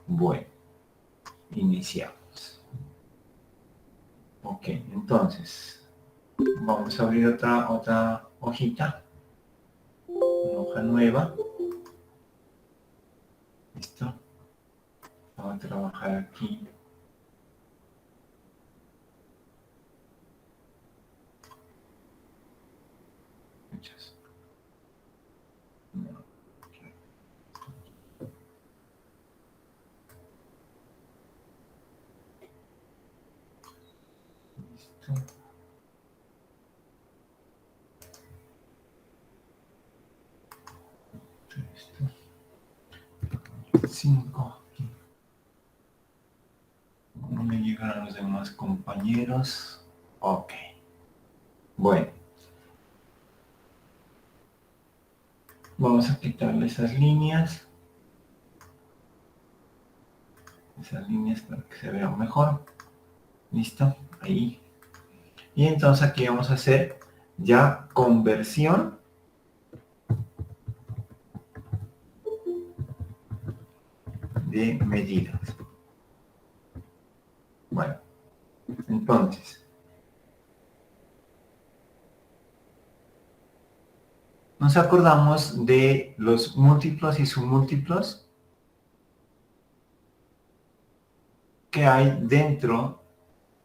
Bueno, iniciamos. Ok, entonces, vamos a abrir otra hojita. Una hoja nueva. ¿Listo? Vamos a trabajar aquí. Muchas. Listo. Listo. 5. No me llegan los demás compañeros. Ok. Bueno. Vamos a quitarle esas líneas. Esas líneas para que se vean mejor. Listo. Ahí. Y entonces aquí vamos a hacer ya conversión de medidas. Bueno. Entonces. Nos acordamos de los múltiplos y submúltiplos que hay dentro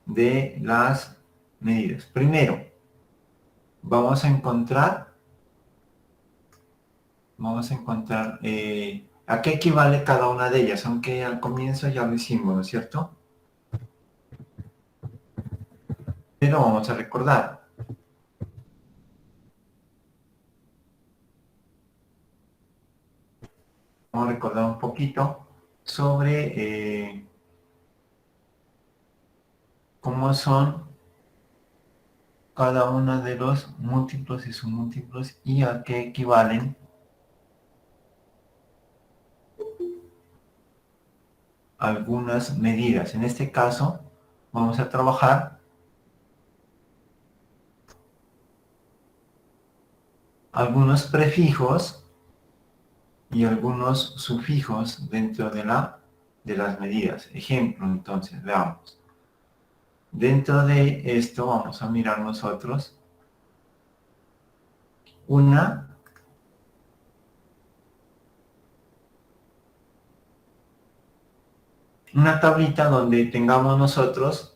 de las medidas. Primero, vamos a encontrar a qué equivale cada una de ellas, aunque al comienzo ya lo hicimos, ¿no es cierto? Pero vamos a recordar. Vamos a recordar un poquito sobre cómo son cada uno de los múltiplos y submúltiplos y a qué equivalen algunas medidas. En este caso, vamos a trabajar algunos prefijos y algunos sufijos dentro de las medidas. Ejemplo, entonces, veamos. Dentro de esto vamos a mirar nosotros una tablita donde tengamos nosotros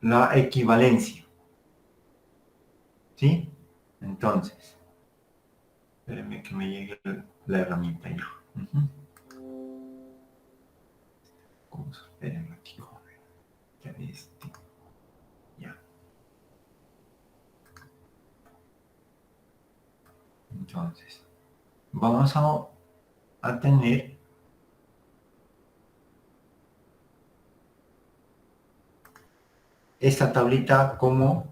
la equivalencia. ¿Sí? Entonces, espérenme que me llegue la herramienta ya. Espérenme aquí, joder. Ya este. Ya. Entonces, vamos a tener esta tablita como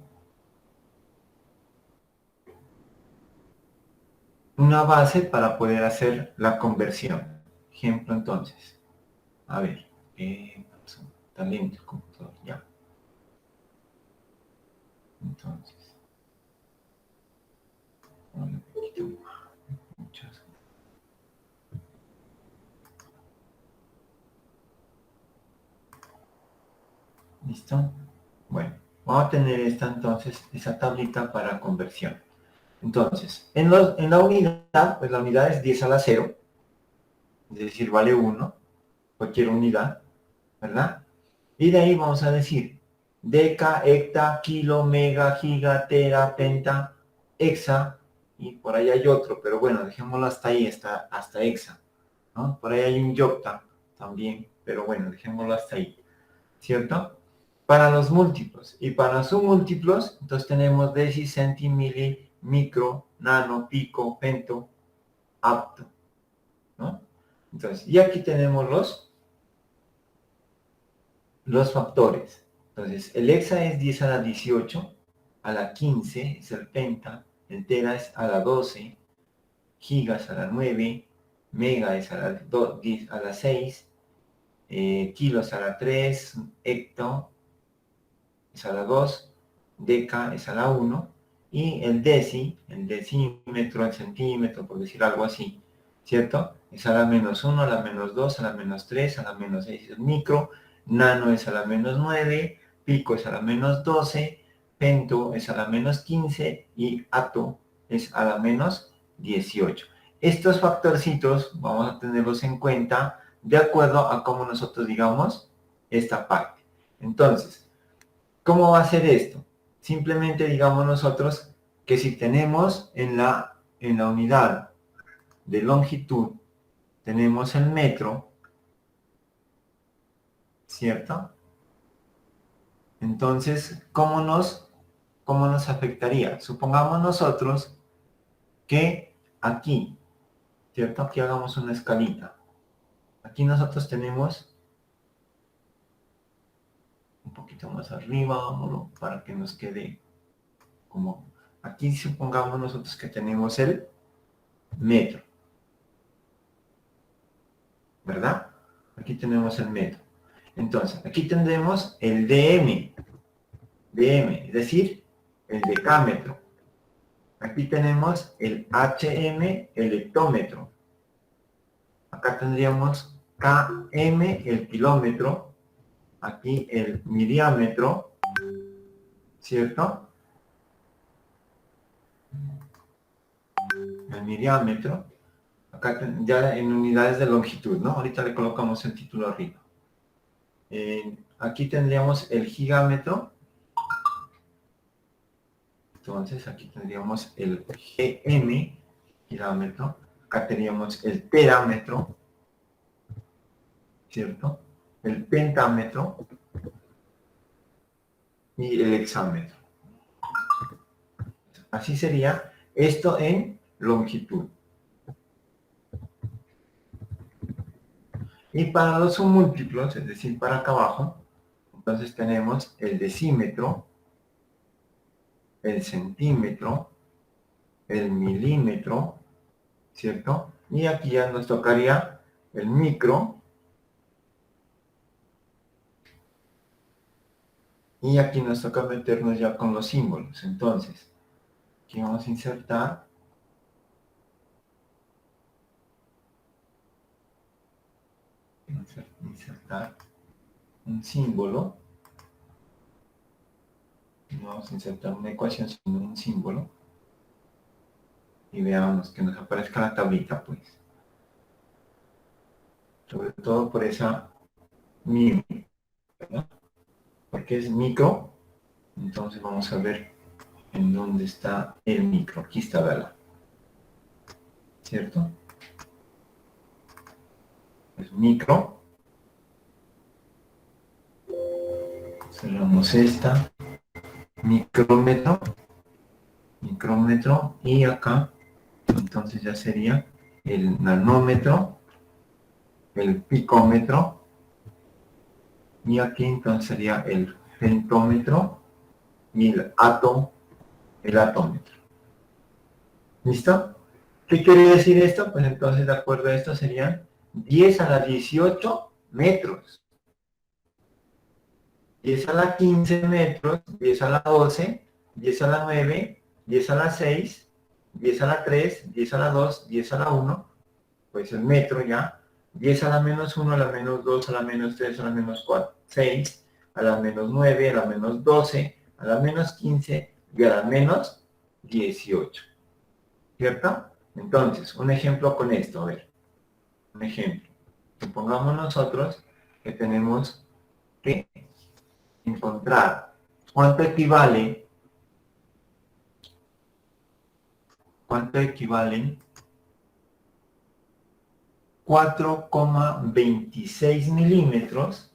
una base para poder hacer la conversión. Ejemplo, entonces. A ver. Talento, computador, ya. Entonces. Muchas. ¿Listo? Bueno, vamos a tener esa tablita para conversión. Entonces, en la unidad, pues la unidad es 10 a la 0, es decir, vale 1, cualquier unidad, ¿verdad? Y de ahí vamos a decir deca, hecta, kilo, mega, giga, tera, penta, hexa, y por ahí hay otro, pero bueno, dejémoslo hasta ahí, hasta hexa, ¿no? Por ahí hay un yocta también, pero bueno, dejémoslo hasta ahí, ¿cierto? Para los múltiplos. Y para submúltiplos, entonces tenemos deci, centi, mili, micro, nano, pico, pento, apto, ¿no? Entonces, y aquí tenemos los factores. Entonces, el hexa es 10 a la 18, a la 15 es el penta, el tera es a la 12, gigas a la 9, mega es a la 10 a la 6, kilo es a la 3, hecto es a la 2, deca es a la 1, y el decímetro, el centímetro, por decir algo así, ¿cierto? Es a la -1, a la -2, a la -3, a la -6 es micro, nano es a la -9, pico es a la -12, pento es a la -15 y ato es a la -18. Estos factorcitos vamos a tenerlos en cuenta de acuerdo a cómo nosotros digamos esta parte. Entonces, ¿cómo va a ser esto? Simplemente digamos nosotros que si tenemos en la unidad de longitud, tenemos el metro, ¿cierto? Entonces, ¿cómo nos afectaría? Supongamos nosotros que aquí, ¿cierto? Aquí hagamos una escalita. Aquí nosotros tenemos un poquito más arriba, vámonos, para que nos quede como... Aquí supongamos nosotros que tenemos el metro, ¿verdad? Aquí tenemos el metro. Entonces, aquí tendremos el DM, es decir, el decámetro. Aquí tenemos el HM, el hectómetro. Acá tendríamos KM, el kilómetro. Aquí el miriámetro, ¿cierto? El miriámetro. Acá ya en unidades de longitud, ¿no? Ahorita le colocamos el título arriba. Aquí tendríamos el gigámetro. Entonces aquí tendríamos el GM, gigámetro. Acá tendríamos el terámetro, ¿cierto? El pentámetro y el hexámetro. Así sería esto en longitud. Y para los submúltiplos, es decir, para acá abajo, entonces tenemos el decímetro, el centímetro, el milímetro, ¿cierto? Y aquí ya nos tocaría el micro. Y aquí nos toca meternos ya con los símbolos. Entonces, aquí vamos a insertar un símbolo. No vamos a insertar una ecuación, sino un símbolo. Y veamos que nos aparezca la tablita, pues. Sobre todo por esa micro, ¿verdad? Porque es micro. Entonces vamos a ver en dónde está el micro. Aquí está, ¿verdad? ¿Cierto? Es micro. Cerramos esta. Micrómetro. Micrómetro. Y acá, entonces ya sería el nanómetro, el picómetro, y aquí entonces sería el centómetro y el atómetro. ¿Listo? ¿Qué quiere decir esto? Pues entonces, de acuerdo a esto, serían 10 a la 18 metros, 10 a la 15 metros, 10 a la 12, 10 a la 9, 10 a la 6, 10 a la 3, 10 a la 2, 10 a la 1, pues el metro ya, 10 a la -1, a la -2, a la -3, a la -4, 6, a la -9, a la -12, a la -15 y a la -18. ¿Cierto? Entonces, un ejemplo con esto, a ver, un ejemplo. Supongamos nosotros que tenemos que encontrar cuánto equivalen 4,26 milímetros.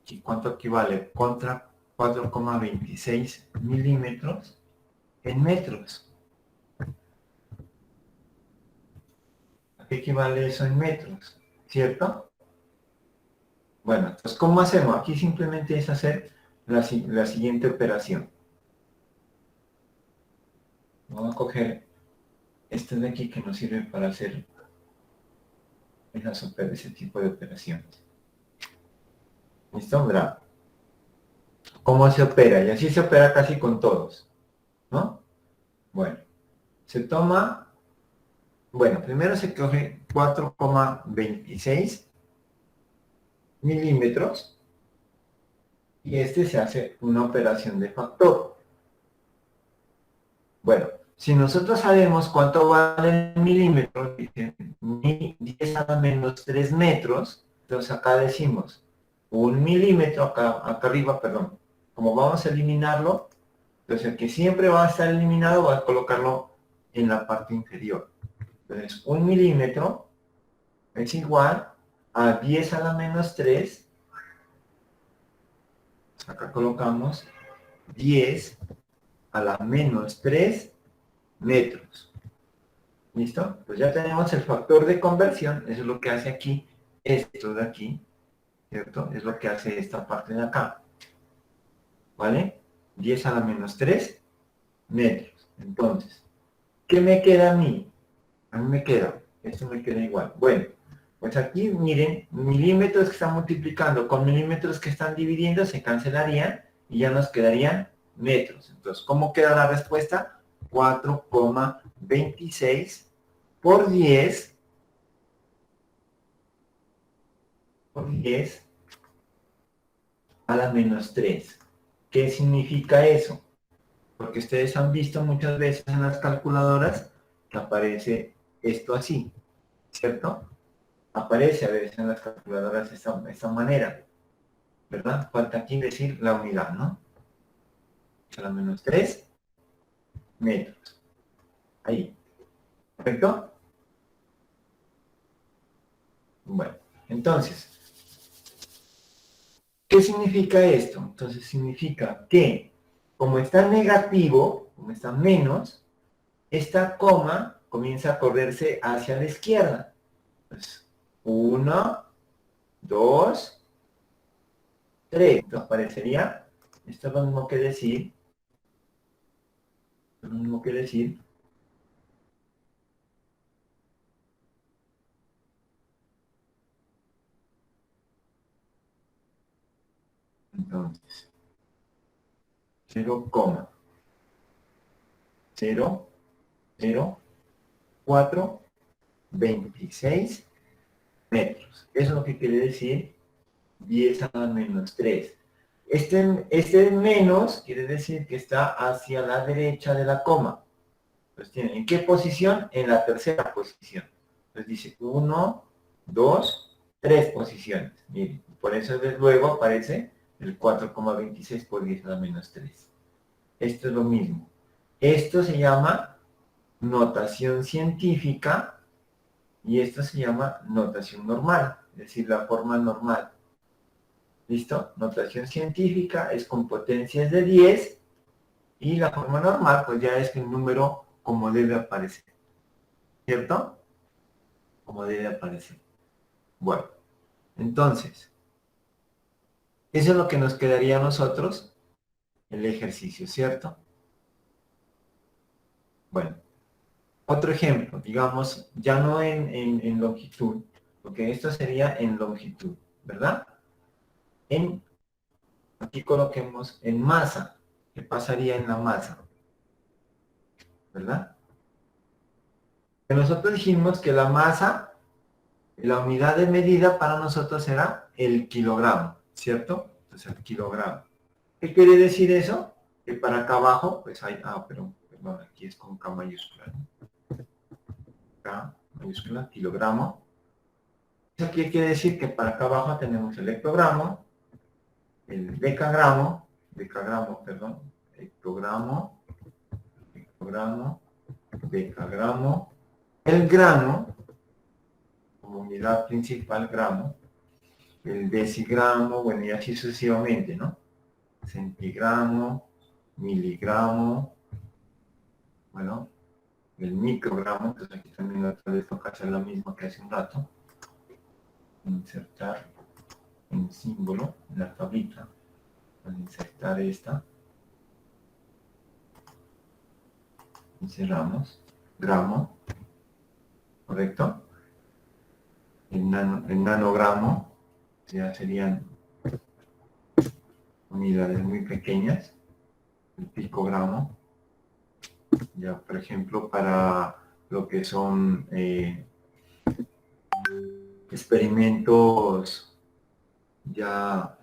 ¿Y cuánto equivale contra 4,26 milímetros en metros? ¿A qué equivale eso en metros? ¿Cierto? Bueno, entonces, ¿cómo hacemos? Aquí simplemente es hacer la siguiente operación. Vamos a coger este de aquí que nos sirve para hacer ese tipo de operaciones. ¿Listo? Verá. ¿Cómo se opera? Y así se opera casi con todos, ¿no? Bueno, se toma, bueno, primero se coge 4,26 milímetros y se hace una operación de factor. Bueno, si nosotros sabemos cuánto vale el milímetro, dice 10 a la menos 3 metros, entonces acá decimos 1 milímetro, acá arriba, perdón, como vamos a eliminarlo, entonces el que siempre va a estar eliminado va a colocarlo en la parte inferior. Entonces 1 milímetro es igual a 10 a la menos 3, acá colocamos 10 a la menos 3 metros. ¿Listo? Pues ya tenemos el factor de conversión, eso es lo que hace aquí, esto de aquí, ¿cierto? Es lo que hace esta parte de acá, ¿vale? 10 a la menos 3 metros. Entonces, ¿qué me queda a mí? A mí me queda, esto me queda igual. Bueno, pues aquí miren, milímetros que están multiplicando con milímetros que están dividiendo se cancelarían y ya nos quedarían metros. Entonces, ¿cómo queda la respuesta? 4,26 por 10 a la menos 3. ¿Qué significa eso? Porque ustedes han visto muchas veces en las calculadoras que aparece esto así, ¿cierto? Aparece a veces en las calculadoras de esta manera, ¿verdad? Falta aquí decir la unidad, ¿no? A la menos 3 metros. Ahí, ¿correcto? Bueno, entonces, ¿qué significa esto? Entonces significa que, como está negativo, como está menos, esta coma comienza a correrse hacia la izquierda. Pues, 1, 2, 3. Entonces aparecería, esto es lo mismo que decir, entonces, 0, 0, 0, 4, 26 metros. Eso es lo que quiere decir 10 a la menos 3. Este menos quiere decir que está hacia la derecha de la coma. Pues tiene, ¿en qué posición? En la tercera posición. Entonces dice 1, 2, 3 posiciones. Miren, por eso desde luego aparece el 4,26 por 10 a la menos 3. Esto es lo mismo. Esto se llama notación científica y esto se llama notación normal, es decir, la forma normal. ¿Listo? Notación científica es con potencias de 10 y la forma normal pues ya es el número como debe aparecer. ¿Cierto? Como debe aparecer. Bueno, entonces, eso es lo que nos quedaría a nosotros el ejercicio, ¿cierto? Bueno, otro ejemplo, digamos, ya no en longitud, porque esto sería en longitud, ¿verdad? Aquí coloquemos en masa. ¿Qué pasaría en la masa? ¿Verdad? Que nosotros dijimos que la masa, la unidad de medida para nosotros será el kilogramo, ¿cierto? Entonces el kilogramo. ¿Qué quiere decir eso? Que para acá abajo, pues hay, perdón, aquí es con K mayúscula, ¿no? K mayúscula, kilogramo. Eso quiere decir que para acá abajo tenemos el hectogramo, el decagramo, perdón, hectogramo, decagramo, el gramo, como unidad principal, gramo, el decigramo, bueno, y así sucesivamente, ¿no? Centigramo, miligramo, bueno, el microgramo, entonces aquí también otra vez toca hacer lo mismo que hace un rato, insertar un símbolo en la tablita, al insertar esta, insertamos, gramo, ¿correcto? el nanogramo, ya serían unidades muy pequeñas, el picogramo, ya por ejemplo para lo que son experimentos ya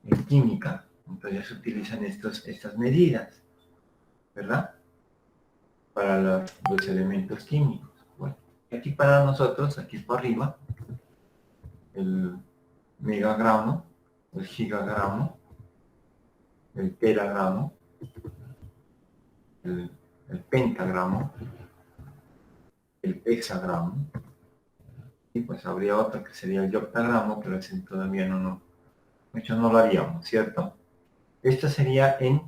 en química, entonces ya se utilizan estas medidas, ¿verdad? Para los elementos químicos. Bueno, aquí para nosotros, aquí por arriba, el megagramo, el gigagramo, el teragramo, el, el pentagramo, el hexagramo, y pues habría otro que sería el octagramo, pero ese todavía no, hecho no lo haríamos, ¿cierto? Esto sería en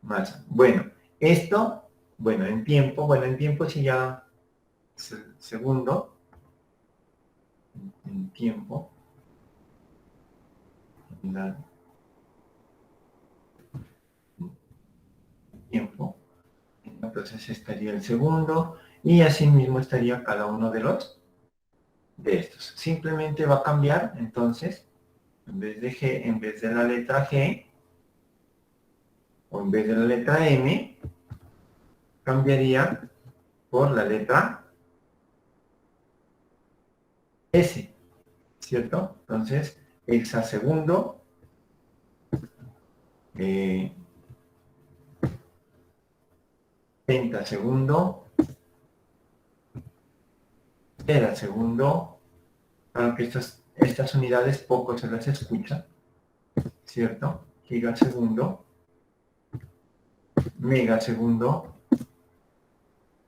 masa. Bueno, esto, bueno, en tiempo sí ya segundo, en tiempo, en tiempo, entonces estaría el segundo y así mismo estaría cada uno de estos. Simplemente va a cambiar, entonces, en vez de G, en vez de la letra G, o en vez de la letra M, cambiaría por la letra S, ¿cierto? Entonces, hexasegundo, eh, pentasegundo, terasegundo, aunque estas unidades poco se las escucha, ¿cierto? Gigasegundo, megasegundo,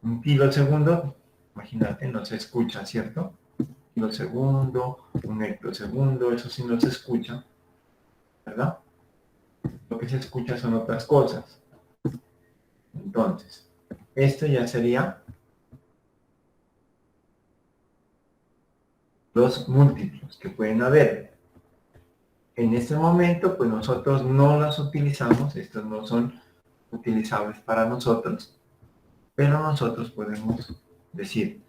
un kilosegundo, imagínate, no se escucha, ¿cierto? Kilosegundo, un hectosegundo, eso sí no se escucha, ¿verdad? Lo que se escucha son otras cosas. Entonces, esto ya sería los múltiplos que pueden haber. En este momento, pues nosotros no las utilizamos, estos no son utilizables para nosotros, pero nosotros podemos decir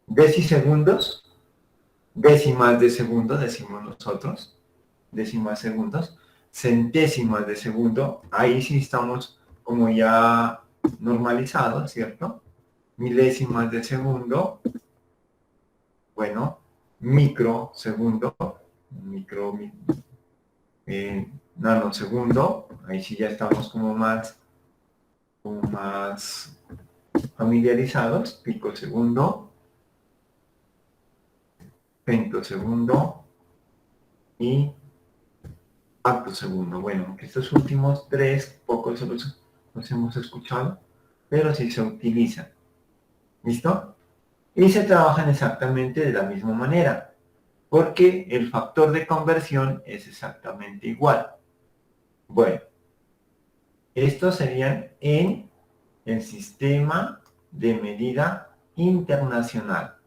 decisegundos, décimas de segundo, decimos nosotros, décimas segundos, centésimas de segundo, ahí sí estamos como ya normalizados, ¿cierto? Milésimas de segundo, bueno, microsegundo, micro, nanosegundo, ahí sí ya estamos como más familiarizados, picosegundo, femtosegundo y actosegundo. Bueno, estos últimos tres pocos los hemos escuchado, pero sí se utilizan. ¿Listo? Y se trabajan exactamente de la misma manera, porque el factor de conversión es exactamente igual. Bueno, estos serían en el sistema de medida internacional.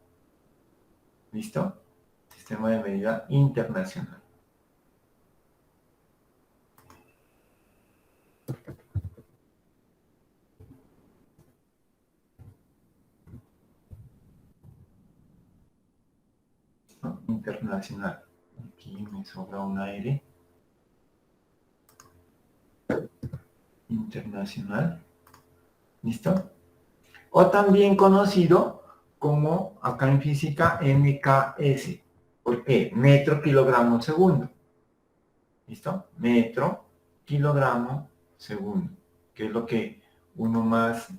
¿Listo? Sistema de medida internacional. ¿No? Internacional. Aquí me sobra una R. Internacional. ¿Listo? O también conocido como acá en física MKS. ¿Por qué? Metro, kilogramo, segundo. ¿Listo? Metro, kilogramo, segundo. Que es lo que uno más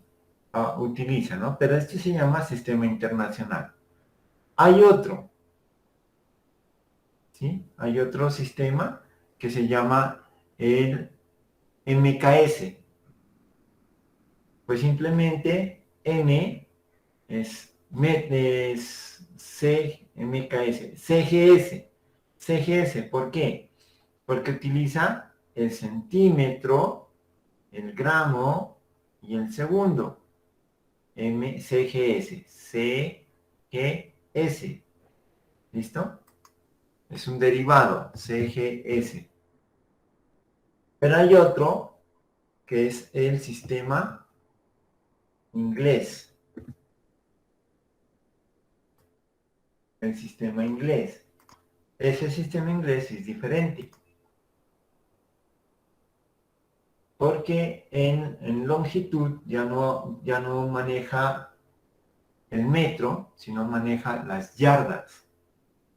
utiliza, ¿no? Pero este se llama sistema internacional. Hay otro, ¿sí? Hay otro sistema que se llama el MKS. Pues simplemente M es CMKS, CGS. CGS, ¿por qué? Porque utiliza el centímetro, el gramo y el segundo. MCGS, CGS. ¿Listo? Es un derivado, CGS. Pero hay otro que es el sistema inglés. el sistema inglés. Ese sistema inglés es diferente. Porque en longitud ya no maneja el metro, sino maneja las yardas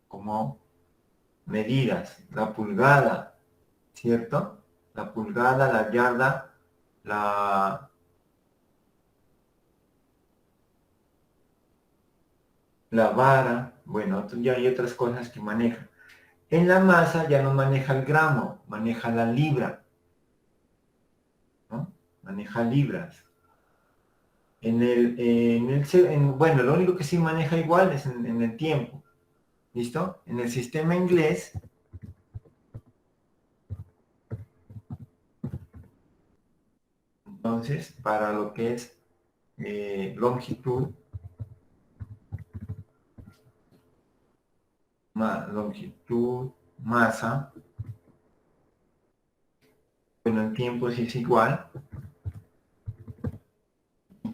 como medidas, la pulgada, ¿cierto? La pulgada, la yarda, la, la vara, bueno, ya hay otras cosas que maneja. En la masa ya no maneja el gramo, maneja la libra, ¿no? Maneja libras. Bueno, lo único que sí maneja igual es en el tiempo, ¿listo? En el sistema inglés, entonces, para lo que es longitud, masa, bueno, el tiempo sí es igual,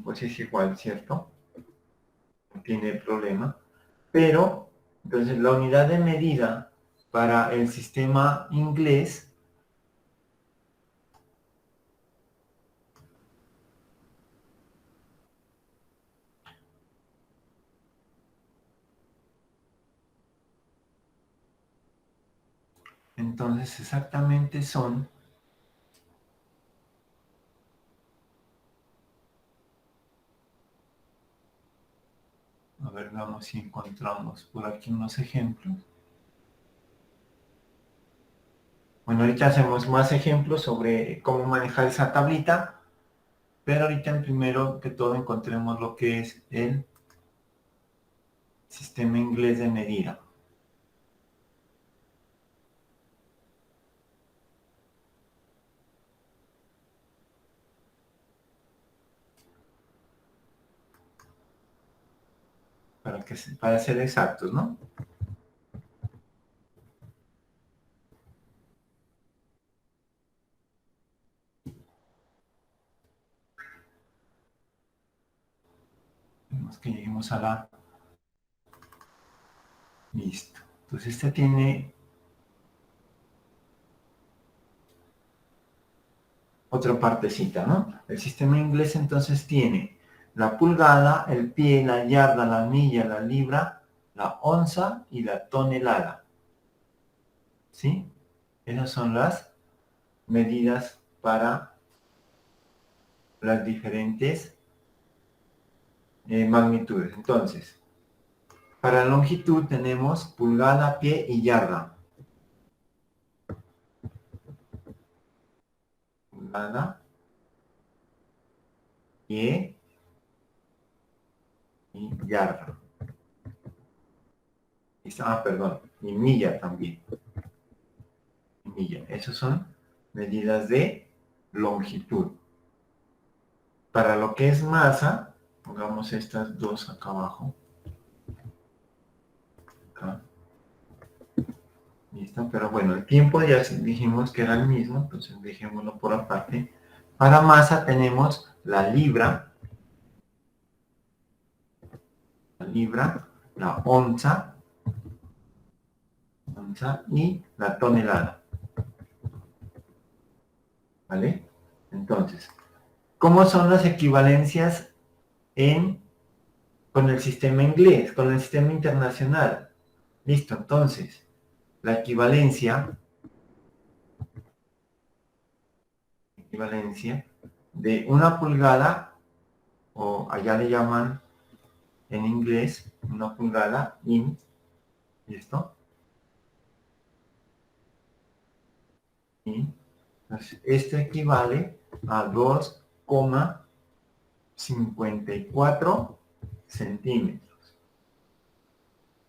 pues es igual, ¿cierto? No tiene problema. Pero, entonces, la unidad de medida para el sistema inglés, entonces exactamente son, a ver, vamos si encontramos por aquí unos ejemplos. Bueno, ahorita hacemos más ejemplos sobre cómo manejar esa tablita, pero ahorita en primero que todo encontremos lo que es el sistema inglés de medida. Para ser exactos, ¿no? Tenemos que lleguemos a la... Listo. Entonces este tiene otra partecita, ¿no? El sistema inglés entonces tiene la pulgada, el pie, la yarda, la milla, la libra, la onza y la tonelada. ¿Sí? Esas son las medidas para las diferentes magnitudes. Entonces, para longitud tenemos pulgada, pie y yarda. Pulgada, pie y yarda. Perdón, y milla también. Milla. Esas son medidas de longitud. Para lo que es masa, pongamos estas dos acá abajo. Acá. Listo, pero bueno, el tiempo ya dijimos que era el mismo, entonces dejémoslo por aparte. Para masa tenemos la libra, la onza y la tonelada. ¿Vale? Entonces, ¿cómo son las equivalencias con el sistema inglés, con el sistema internacional? Listo, entonces, la equivalencia de una pulgada, o allá le llaman en inglés una pulgada, inch, ¿listo? Y entonces, esto equivale a 2,54 centímetros.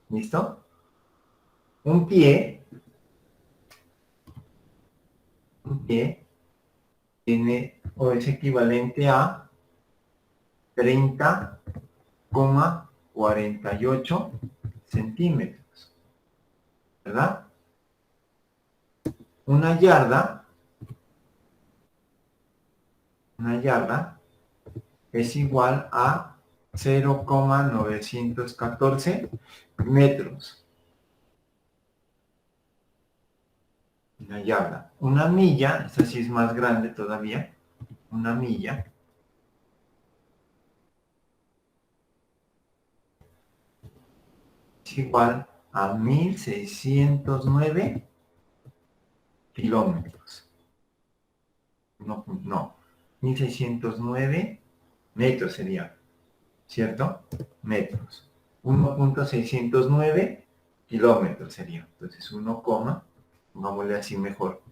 ¿Listo? Un pie tiene o es equivalente a 30,48 centímetros, ¿verdad? Una yarda es igual a 0,914 metros. La yarda. Una milla, esta sí es más grande todavía, una milla es igual a 1609 kilómetros. No, 1609 metros sería, ¿cierto? Metros. 1,609 kilómetros sería. Entonces 1, pongámosle así mejor.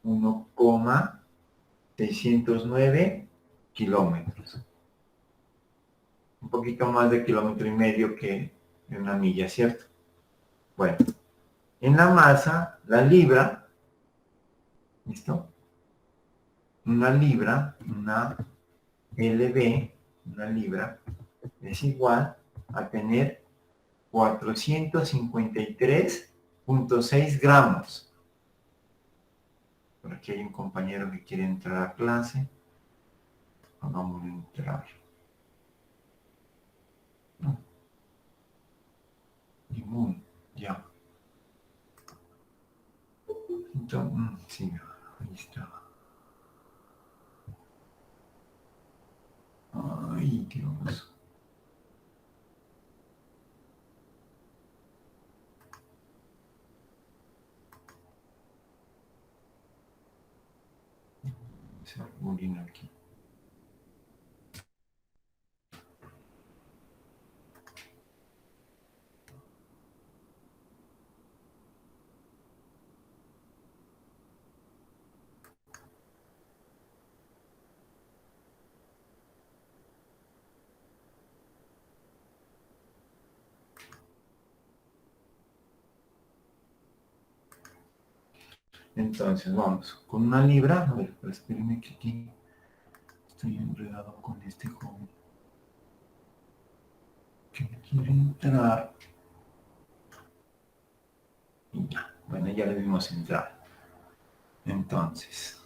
1,609 kilómetros. Un poquito más de kilómetro y medio que en una milla, ¿cierto? Bueno, en la masa, la libra, ¿listo? Una libra, una LB, una libra, es igual a tener 453,6 gramos. Por aquí hay un compañero que quiere entrar a clase. Vamos a entrar. No. Ninguno, ya. Entonces, sí, ahí está. Ay, Dios. Se va a morir aquí. Entonces, vamos, con una libra, a ver, pero espérenme que aquí estoy enredado con este joven que me quiere entrar. Y ya, bueno, ya le dimos entrar. Entonces,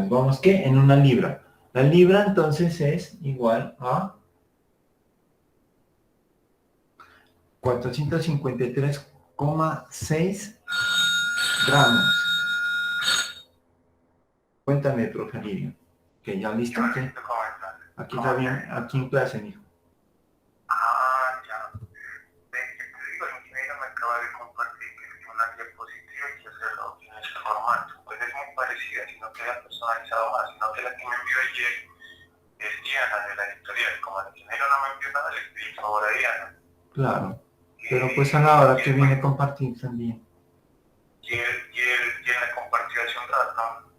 vamos que en una libra. La libra entonces es igual a 453,6 gramos. Cuéntame, profe Lirio. Que ya listo. ¿Qué? Aquí está bien, aquí en clase, mijo. Ya. Ve que te digo, el ingeniero me acaba de compartir que es una diapositiva y que hacerlo en este formato. Pues es muy parecida, sino que la ha personalizado más, sino que la que me envió ayer es Diana de la editorial. Como el ingeniero no me envió nada, le pedí el favor a Diana. Claro. Pero pues a la hora que viene a compartir también. Y él me compartió hace un rato.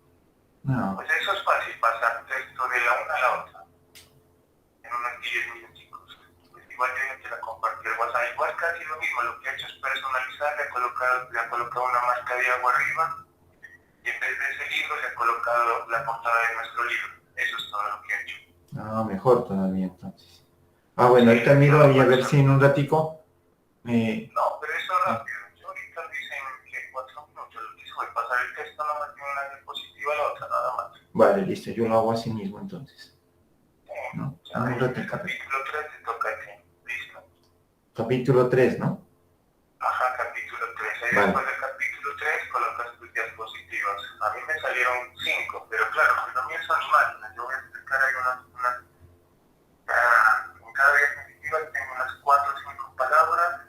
No. Pues eso es fácil, pasar texto de la una a la otra. En unos 10 minuticos. Pues igual yo ya te la compartí el WhatsApp. Igual casi lo mismo, lo que he hecho es personalizar, le he colocado una marca de agua arriba y en vez de ese libro le he colocado la portada de nuestro libro. Eso es todo lo que he hecho. Ah, mejor todavía entonces. Ah, bueno, ahorita miro ahí a ver si en un ratico. No, pero eso rápido. Yo ahorita lo hice en 4 minutos. Lo que hice fue pasar el texto nomás de una diapositiva a la otra, nada más. Vale, listo, yo lo hago así mismo entonces. ¿No? Ya, Un el ratico. capítulo 3 te toca a ti. Listo. Capítulo 3, ¿no? Ajá, capítulo 3. Ahí Vale. después del capítulo 3 colocas tus diapositivas. A mí me salieron 5, pero claro, pues lo mío son imágenes. Yo voy a explicar ahí en cada diapositiva tengo unas 4 o 5 palabras.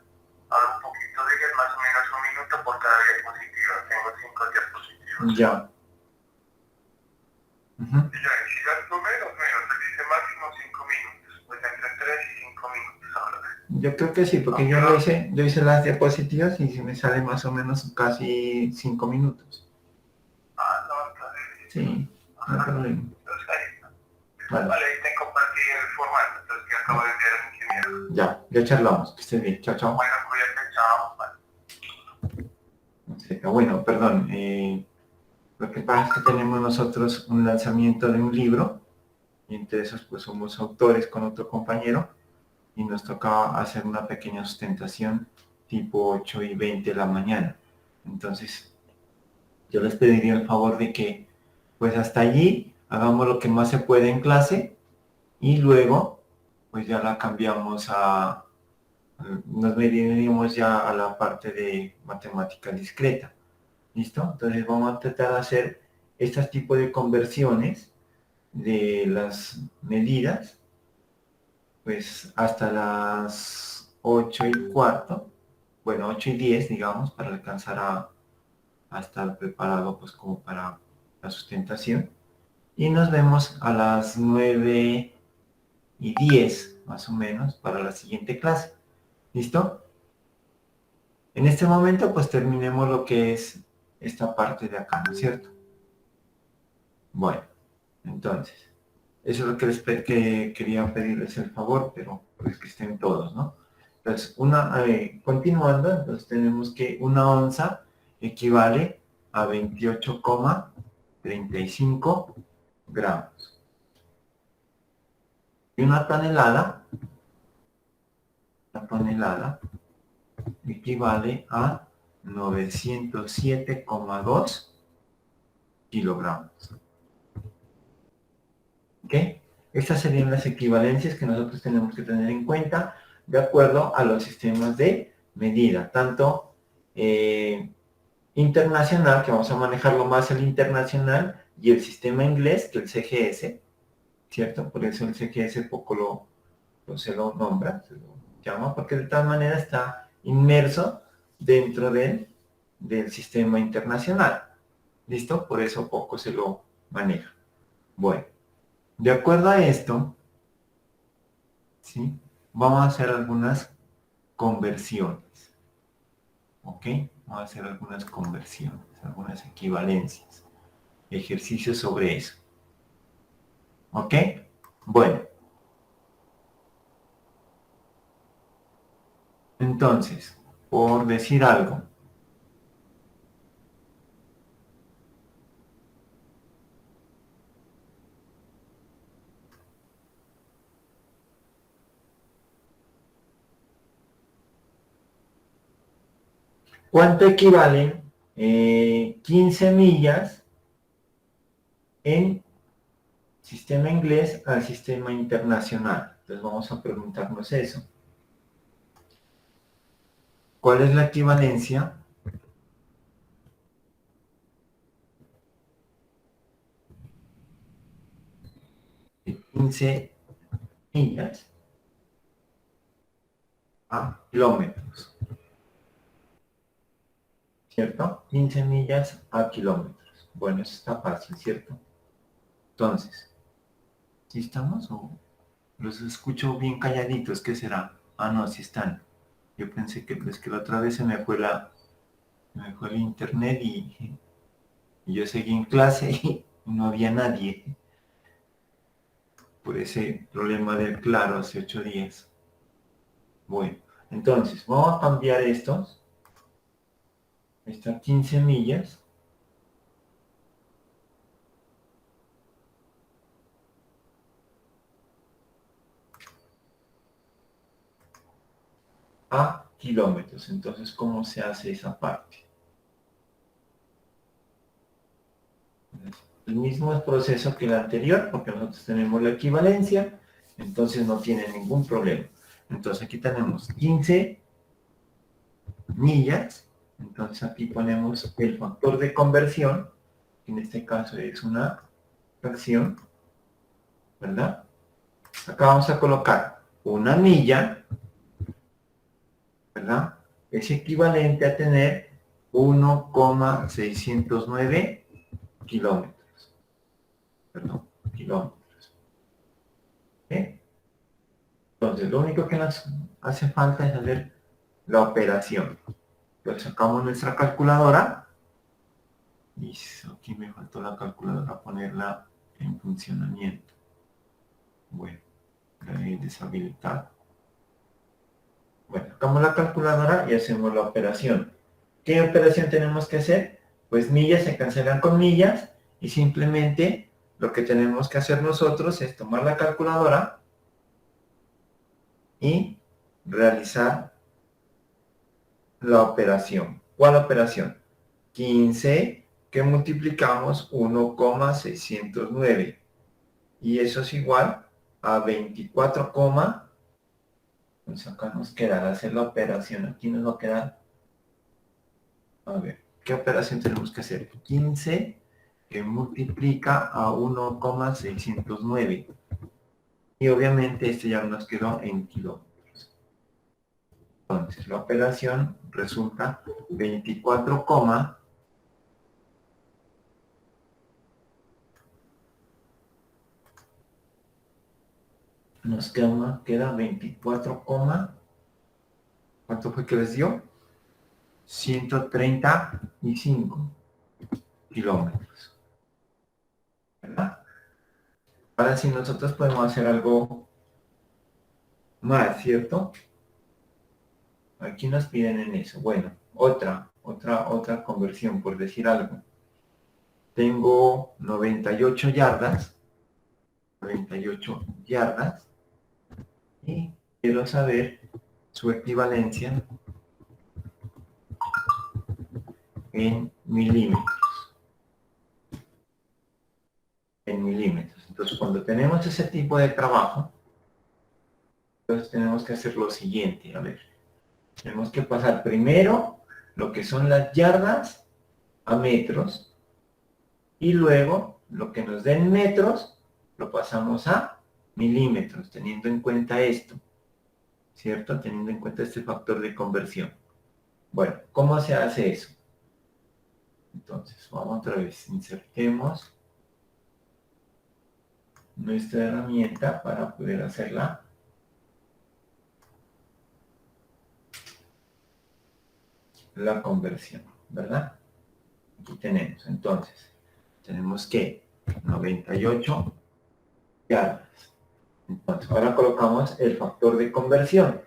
Hablo un poquito de ellas, más o menos un minuto por cada diapositiva. Tengo 5 diapositivas. Ya. Y ya, y si gasto menos, se dice máximo 5 minutos. Pues entre 3 y 5 minutos ahora. Yo creo que sí, porque yo hice las diapositivas y se me sale más o menos casi 5 minutos. Ah, no, entonces... Sí, no hay problema. Entonces ahí está. Vale. Vale, ahí te compartí el formato, entonces que acabo de enviar al ingeniero. Ya charlamos, que estés bien. Chao, chao. Bueno, cuídate, chao. Vale. Bueno, perdón. Lo que pasa es que tenemos nosotros un lanzamiento de un libro y entre esos pues somos autores con otro compañero y nos tocaba hacer una pequeña sustentación tipo 8:20 de la mañana. Entonces yo les pediría el favor de que pues hasta allí hagamos lo que más se puede en clase y luego pues ya la cambiamos nos mediríamos ya a la parte de matemática discreta. ¿Listo? Entonces vamos a tratar de hacer este tipo de conversiones de las medidas, pues hasta las 8:15, bueno, 8:10, digamos, para alcanzar a estar preparado pues como para la sustentación. Y nos vemos a las 9:10, más o menos, para la siguiente clase. ¿Listo? En este momento pues terminemos lo que es esta parte de acá, ¿no es cierto? Bueno, entonces, eso es lo que que quería pedirles el favor, pero pues que estén todos, ¿no? Entonces, continuando, entonces tenemos que una onza equivale a 28,35 gramos. Y una tonelada equivale a 907,2 kilogramos. ¿Ok? Estas serían las equivalencias que nosotros tenemos que tener en cuenta de acuerdo a los sistemas de medida, tanto internacional, que vamos a manejarlo más el internacional, y el sistema inglés, que el CGS, ¿cierto? Por eso el CGS poco se lo nombra, se lo llama, porque de tal manera está inmerso dentro del sistema internacional. ¿Listo? Por eso poco se lo maneja. Bueno, de acuerdo a esto, ¿sí? Vamos a hacer algunas conversiones. ¿Ok? Vamos a hacer algunas conversiones, algunas equivalencias, ejercicios sobre eso. ¿Ok? Bueno. Entonces, por decir algo, ¿cuánto equivalen 15 millas en sistema inglés al sistema internacional? Entonces vamos a preguntarnos eso. ¿Cuál es la equivalencia de 15 millas a kilómetros? ¿Cierto? 15 millas a kilómetros. Bueno, eso está fácil, ¿cierto? Entonces, ¿sí estamos o los escucho bien calladitos? ¿Qué será? Ah, no, sí están. Yo pensé que pues que la otra vez se me fue el internet y yo seguí en clase y no había nadie por ese problema del claro hace 8 días. Bueno, entonces vamos a cambiar estos. Está 15 millas. A kilómetros. Entonces, ¿cómo se hace esa parte? El mismo proceso que el anterior, porque nosotros tenemos la equivalencia, entonces no tiene ningún problema. Entonces aquí tenemos 15 millas, entonces aquí ponemos el factor de conversión, que en este caso es una fracción, ¿verdad? Acá vamos a colocar una milla, ¿verdad? Es equivalente a tener 1,609 kilómetros. Perdón, kilómetros. ¿Okay? Entonces, lo único que nos hace falta es hacer la operación. Entonces, sacamos nuestra calculadora. Y aquí me faltó la calculadora, ponerla en funcionamiento. Bueno, la he deshabilitado. Bueno, sacamos la calculadora y hacemos la operación. ¿Qué operación tenemos que hacer? Pues millas se cancelan con millas y simplemente lo que tenemos que hacer nosotros es tomar la calculadora y realizar la operación. ¿Cuál operación? 15 que multiplicamos 1,609 y eso es igual a 24, pues acá nos quedará hacer la operación, aquí nos va a quedar, a ver, ¿qué operación tenemos que hacer? 15 que multiplica a 1,609 y obviamente este ya nos quedó en kilómetros. Entonces la operación resulta 24, nos queda 24, ¿cuánto fue que les dio? 135 kilómetros, ¿verdad? Ahora sí nosotros podemos hacer algo más, ¿cierto? Aquí nos piden en eso. Bueno, otra conversión, por decir algo. Tengo 98 yardas, y quiero saber su equivalencia en milímetros. Entonces, cuando tenemos ese tipo de trabajo, entonces tenemos que hacer lo siguiente. A ver, tenemos que pasar primero lo que son las yardas a metros y luego lo que nos den metros lo pasamos a milímetros, teniendo en cuenta esto, ¿cierto? Teniendo en cuenta este factor de conversión. Bueno, ¿cómo se hace eso? Entonces, vamos otra vez, insertemos nuestra herramienta para poder hacerla. La conversión, ¿verdad? Aquí tenemos, entonces, tenemos que 98 yardas. Entonces, ahora colocamos el factor de conversión.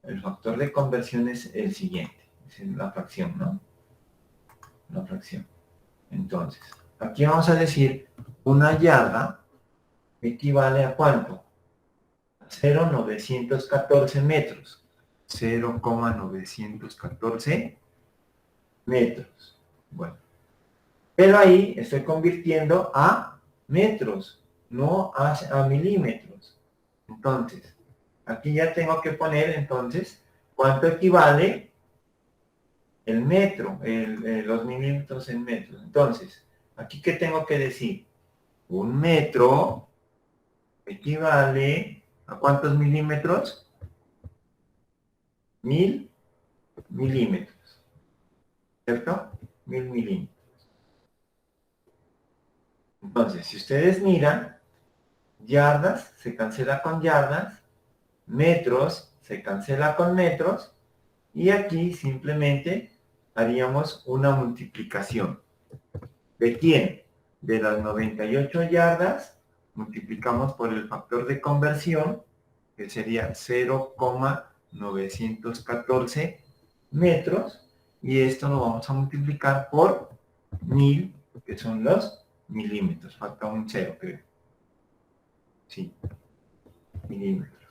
El factor de conversión es el siguiente, es la fracción, ¿no? La fracción. Entonces, aquí vamos a decir, una yarda equivale a ¿cuánto? A 0,914 metros. 0,914 metros. Bueno, pero ahí estoy convirtiendo a metros, no a milímetros. Entonces, aquí ya tengo que poner entonces cuánto equivale el metro, los milímetros en metros. Entonces, aquí ¿qué tengo que decir? Un metro equivale a ¿cuántos milímetros? 1000 milímetros, ¿cierto? 1000 milímetros. Entonces, si ustedes miran, yardas se cancela con yardas, metros se cancela con metros, y aquí simplemente haríamos una multiplicación. ¿De quién? De las 98 yardas, multiplicamos por el factor de conversión, que sería 0,914 metros, y esto lo vamos a multiplicar por 1000, que son los milímetros. Falta un 0, creo. Sí, milímetros.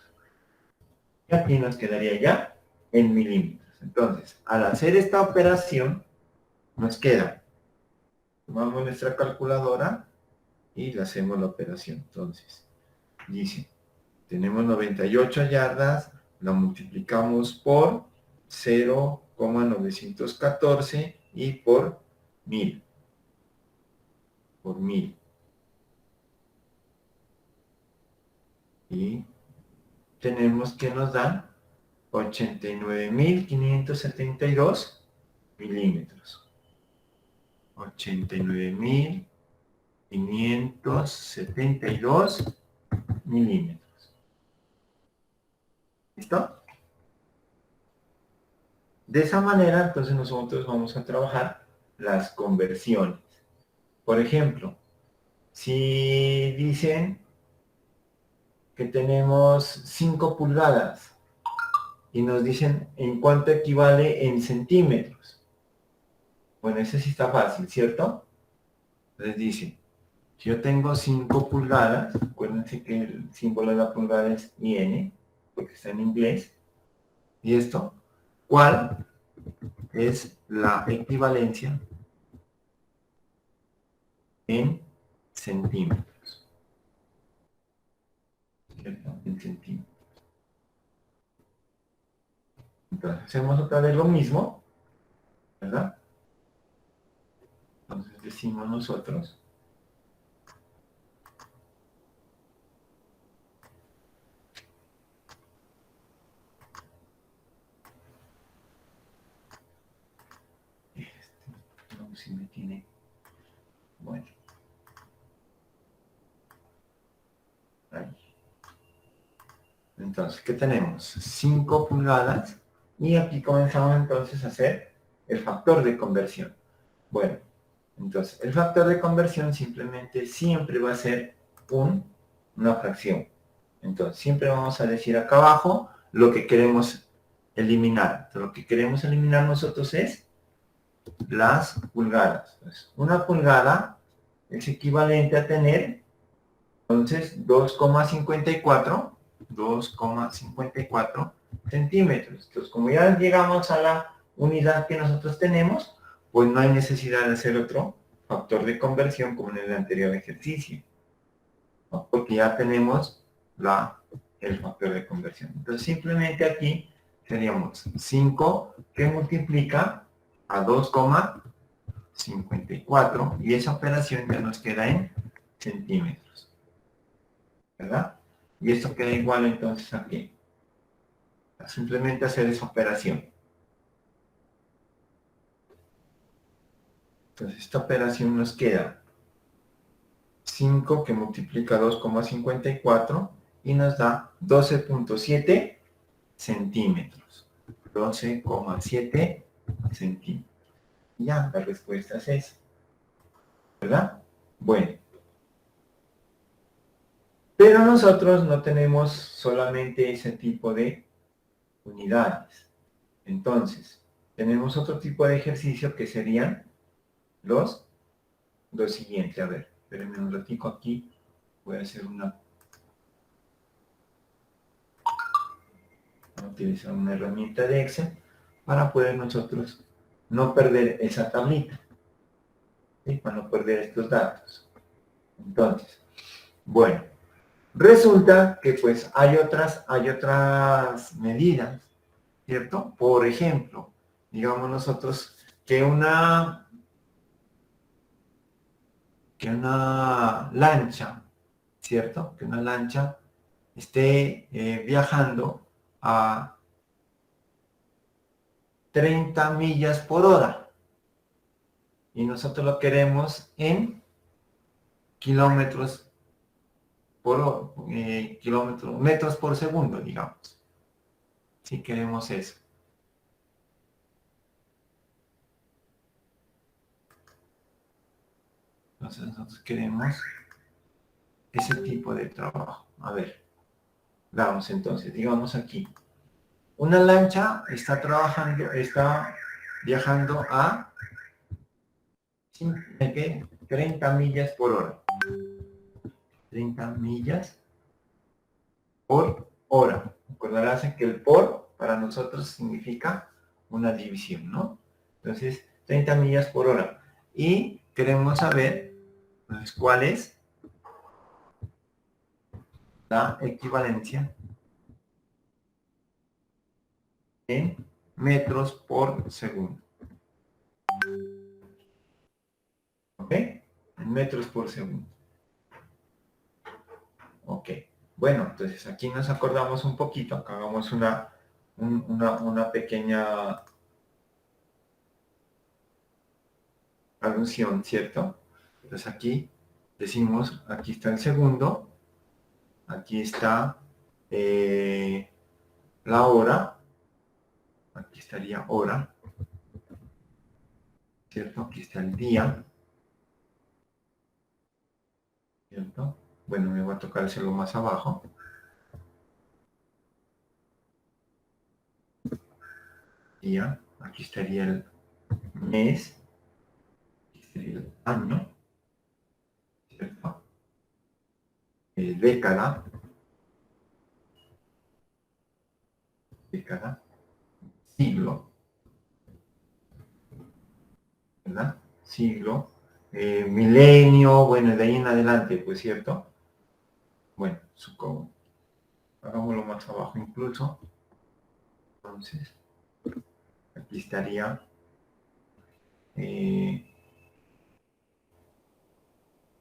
Y aquí nos quedaría ya en milímetros. Entonces, al hacer esta operación, nos queda, tomamos nuestra calculadora y le hacemos la operación. Entonces, dice, tenemos 98 yardas, la multiplicamos por 0,914 y por 1000. Por 1000. Y tenemos que nos dan 89.572 milímetros. 89.572 milímetros. ¿Listo? De esa manera, entonces nosotros vamos a trabajar las conversiones. Por ejemplo, si dicen que tenemos 5 pulgadas y nos dicen en cuánto equivale en centímetros. Bueno, ese sí está fácil, ¿cierto? Entonces dice Si yo tengo 5 pulgadas, acuérdense que el símbolo de la pulgada es IN, porque está en inglés. ¿Y esto? ¿Cuál es la equivalencia en centímetros? ¿Cierto? En centímetros. Entonces hacemos otra vez lo mismo, ¿verdad? Entonces decimos nosotros no, si me tiene, bueno, ahí. Entonces, ¿qué tenemos? 5 pulgadas y aquí comenzamos entonces a hacer el factor de conversión. Bueno, entonces el factor de conversión simplemente siempre va a ser una fracción. Entonces, siempre vamos a decir acá abajo lo que queremos eliminar. Entonces, lo que queremos eliminar nosotros es las pulgadas. Entonces, una pulgada es equivalente a tener, entonces, 2,54 centímetros. Entonces, como ya llegamos a la unidad que nosotros tenemos, pues no hay necesidad de hacer otro factor de conversión como en el anterior ejercicio, ¿no? Porque ya tenemos el factor de conversión. Entonces, simplemente aquí seríamos 5 que multiplica a 2,54 y esa operación ya nos queda en centímetros, ¿verdad? Y esto queda igual entonces aquí. Simplemente hacer esa operación. Entonces esta operación nos queda 5 que multiplica 2,54 y nos da 12,7 centímetros. 12,7 centímetros. Ya, la respuesta es esa, ¿verdad? Bueno. Pero nosotros no tenemos solamente ese tipo de unidades. Entonces, tenemos otro tipo de ejercicio que serían los siguientes. A ver, espérenme un ratito aquí. Voy a hacer voy a utilizar una herramienta de Excel para poder nosotros no perder esa tablita, ¿sí? Para no perder estos datos. Entonces, bueno, resulta que pues hay otras medidas, ¿cierto? Por ejemplo, digamos nosotros que una lancha, ¿cierto? Que una lancha esté viajando a 30 millas por hora y nosotros lo queremos en kilómetros metros por segundo, digamos. Si queremos eso. Entonces nosotros queremos ese tipo de trabajo. A ver, vamos entonces, digamos aquí. Una lancha está viajando a 30 millas por hora. 30 millas por hora. Recordarás que el por para nosotros significa una división, ¿no? Entonces, 30 millas por hora. Y queremos saber, pues, cuál es la equivalencia en metros por segundo. ¿Ok? En metros por segundo. Ok. Bueno, entonces aquí nos acordamos un poquito, hagamos una pequeña alusión, ¿cierto? Entonces aquí decimos, aquí está el segundo, aquí está la hora, aquí estaría hora, ¿cierto? Aquí está el día, ¿cierto? Bueno, me va a tocar hacerlo más abajo. Día, aquí estaría el mes, aquí estaría el año, ¿cierto? Década, siglo, ¿verdad? Siglo, milenio, bueno, de ahí en adelante, pues, ¿cierto? Bueno, supongo. Hagámoslo más abajo incluso. Entonces, aquí estaría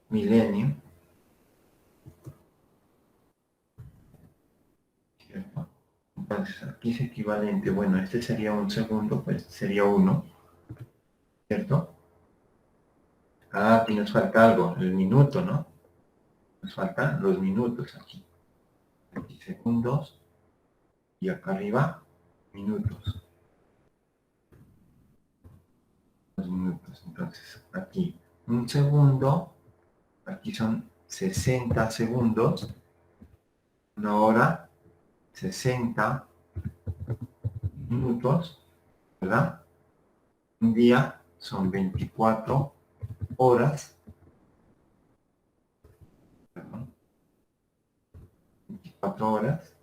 milenio, ¿cierto? Entonces, aquí es equivalente, bueno, este sería un segundo, pues sería 1, ¿cierto? Ah, aquí nos falta algo, el minuto, ¿no? Nos faltan los minutos aquí. Aquí segundos y acá arriba minutos. Los minutos. Entonces, aquí un segundo, aquí son 60 segundos, una hora, 60 minutos, ¿verdad? Un día son 24 horas, perdón, 24 horas.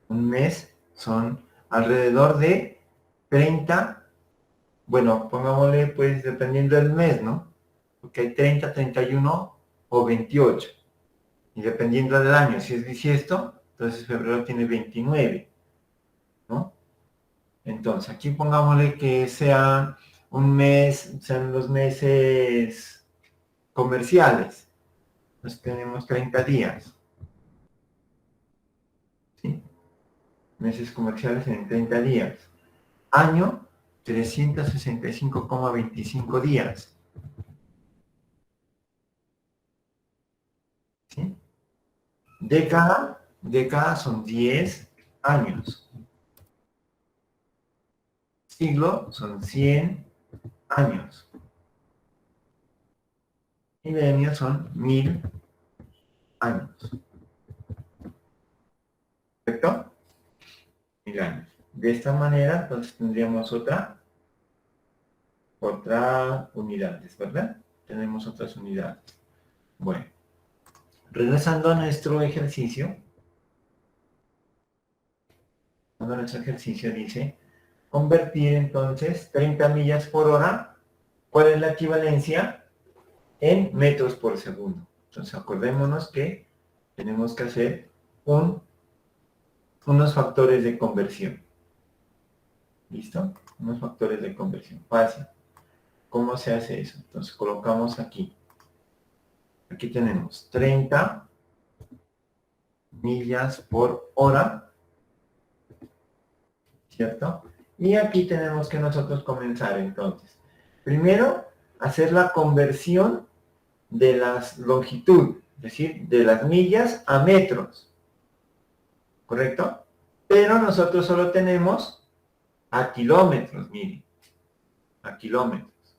Un mes son alrededor de 30, bueno, pongámosle pues dependiendo del mes, ¿no? Porque hay 30, 31 o 28. Y dependiendo del año, si es bisiesto, entonces febrero tiene 29, ¿no? Entonces, aquí pongámosle que sea un mes, sean los meses comerciales. Pues tenemos 30 días, ¿sí? Meses comerciales en 30 días. Año, 365,25 días, ¿sí? Década son 10 años. Siglo son 100 años. Milenio son 1000 años. ¿Correcto? 1000 años. De esta manera, entonces tendríamos otra unidades, ¿verdad? Tenemos otras unidades. Bueno, regresando a nuestro ejercicio, dice, convertir entonces 30 millas por hora, ¿cuál es la equivalencia? En metros por segundo. Entonces acordémonos que tenemos que hacer unos factores de conversión. ¿Listo? Unos factores de conversión. Fácil. ¿Cómo se hace eso? Entonces colocamos aquí. Aquí tenemos 30 millas por hora, ¿cierto? Y aquí tenemos que nosotros comenzar entonces. Primero, hacer la conversión de las longitud, es decir, de las millas a metros, ¿correcto? Pero nosotros solo tenemos a kilómetros, miren, a kilómetros,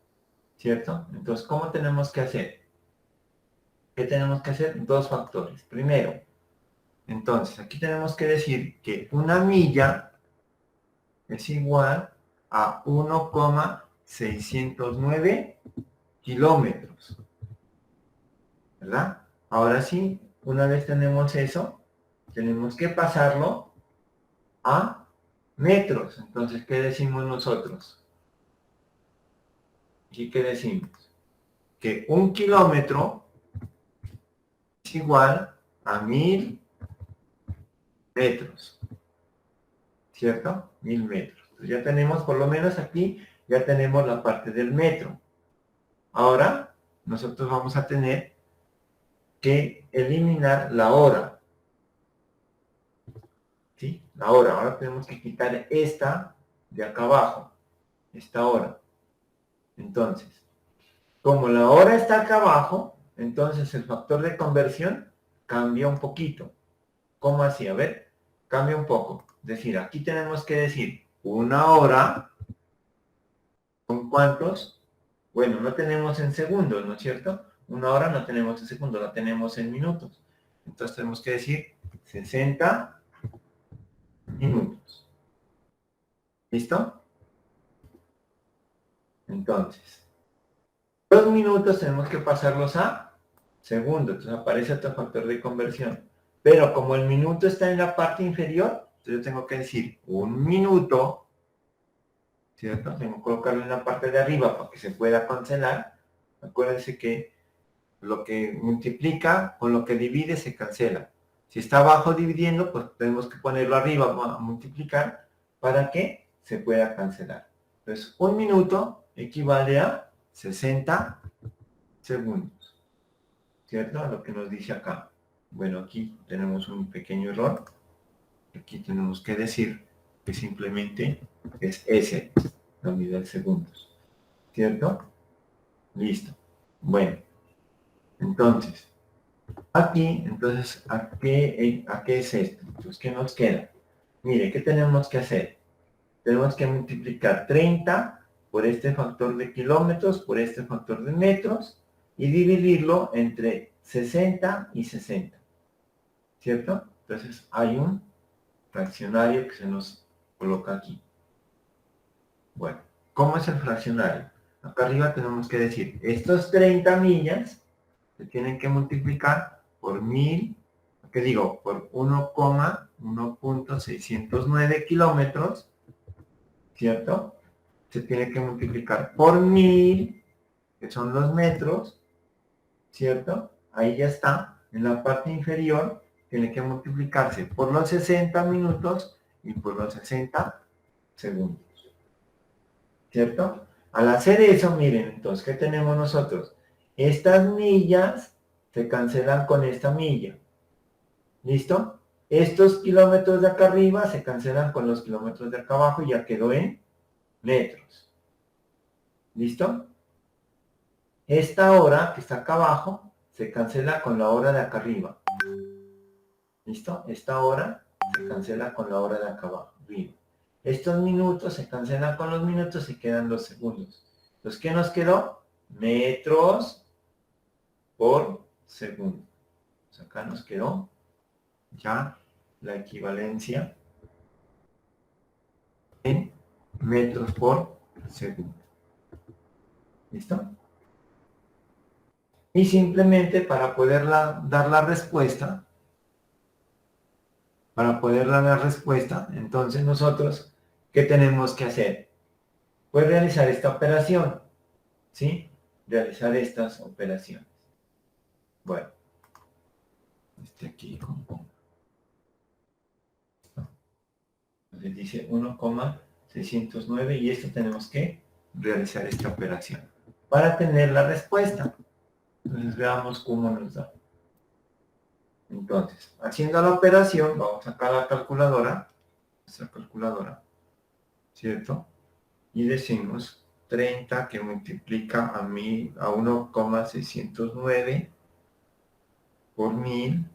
¿cierto? Entonces, ¿cómo tenemos que hacer? ¿Qué tenemos que hacer? Dos factores. Primero, entonces, aquí tenemos que decir que una milla es igual a 1,609 kilómetros, ¿verdad? Ahora sí, una vez tenemos eso, tenemos que pasarlo a metros. Entonces, ¿qué decimos nosotros? ¿Y qué decimos? Que un kilómetro es igual a 1000 metros, ¿cierto? 1000 metros. Entonces ya tenemos, por lo menos aquí, ya tenemos la parte del metro. Ahora, nosotros vamos a tener que eliminar la hora, ¿sí? La hora. Ahora tenemos que quitar esta de acá abajo, esta hora. Entonces, como la hora está acá abajo, entonces el factor de conversión cambia un poquito. ¿Cómo así? A ver, cambia un poco. Es decir, aquí tenemos que decir una hora, ¿con cuántos? Bueno, no tenemos en segundos, ¿no es cierto? Una hora no tenemos en segundos, la tenemos en minutos. Entonces tenemos que decir 60 minutos. ¿Listo? Entonces, los minutos tenemos que pasarlos a segundo. Entonces aparece otro factor de conversión. Pero como el minuto está en la parte inferior, entonces yo tengo que decir 1 minuto, ¿cierto? Tengo que colocarlo en la parte de arriba para que se pueda cancelar. Acuérdense que lo que multiplica con lo que divide se cancela. Si está abajo dividiendo, pues tenemos que ponerlo arriba a multiplicar para que se pueda cancelar. Entonces, 1 minuto equivale a 60 segundos, ¿cierto? A lo que nos dice acá. Bueno, aquí tenemos un pequeño error. Aquí tenemos que decir que simplemente es S, la unidad de segundos, ¿cierto? Listo. Bueno, entonces, ¿a qué es esto? Entonces, ¿qué nos queda? Mire, ¿qué tenemos que hacer? Tenemos que multiplicar 30 por este factor de kilómetros, por este factor de metros, y dividirlo entre 60 y 60, ¿cierto? Entonces, hay un fraccionario que se nos coloca aquí. Bueno, ¿cómo es el fraccionario? Acá arriba tenemos que decir, estos 30 millas se tienen que multiplicar por 1000, ¿qué digo? Por 1,609 kilómetros, ¿cierto? Se tiene que multiplicar por 1000, que son los metros, ¿cierto? Ahí ya está. En la parte inferior tiene que multiplicarse por los 60 minutos y por los 60 segundos, ¿cierto? Al hacer eso, miren, entonces, ¿qué tenemos nosotros? Estas millas se cancelan con esta milla. ¿Listo? Estos kilómetros de acá arriba se cancelan con los kilómetros de acá abajo y ya quedó en metros. ¿Listo? Esta hora que está acá abajo se cancela con la hora de acá arriba. ¿Listo? Esta hora se cancela con la hora de acá abajo, arriba. Estos minutos se cancelan con los minutos y quedan los segundos. Entonces, ¿qué nos quedó? Metros por segundo. Pues acá nos quedó ya la equivalencia en metros por segundo. ¿Listo? Y simplemente para poderla dar la respuesta, entonces nosotros, ¿qué tenemos que hacer? Pues realizar esta operación, ¿sí? Realizar estas operaciones. Bueno, aquí compongo. Entonces dice 1,609 y esto tenemos que realizar esta operación para tener la respuesta. Entonces veamos cómo nos da. Entonces, haciendo la operación, vamos a sacar la calculadora, nuestra calculadora, ¿cierto? Y decimos 30 que multiplica a 1,609 por 1000,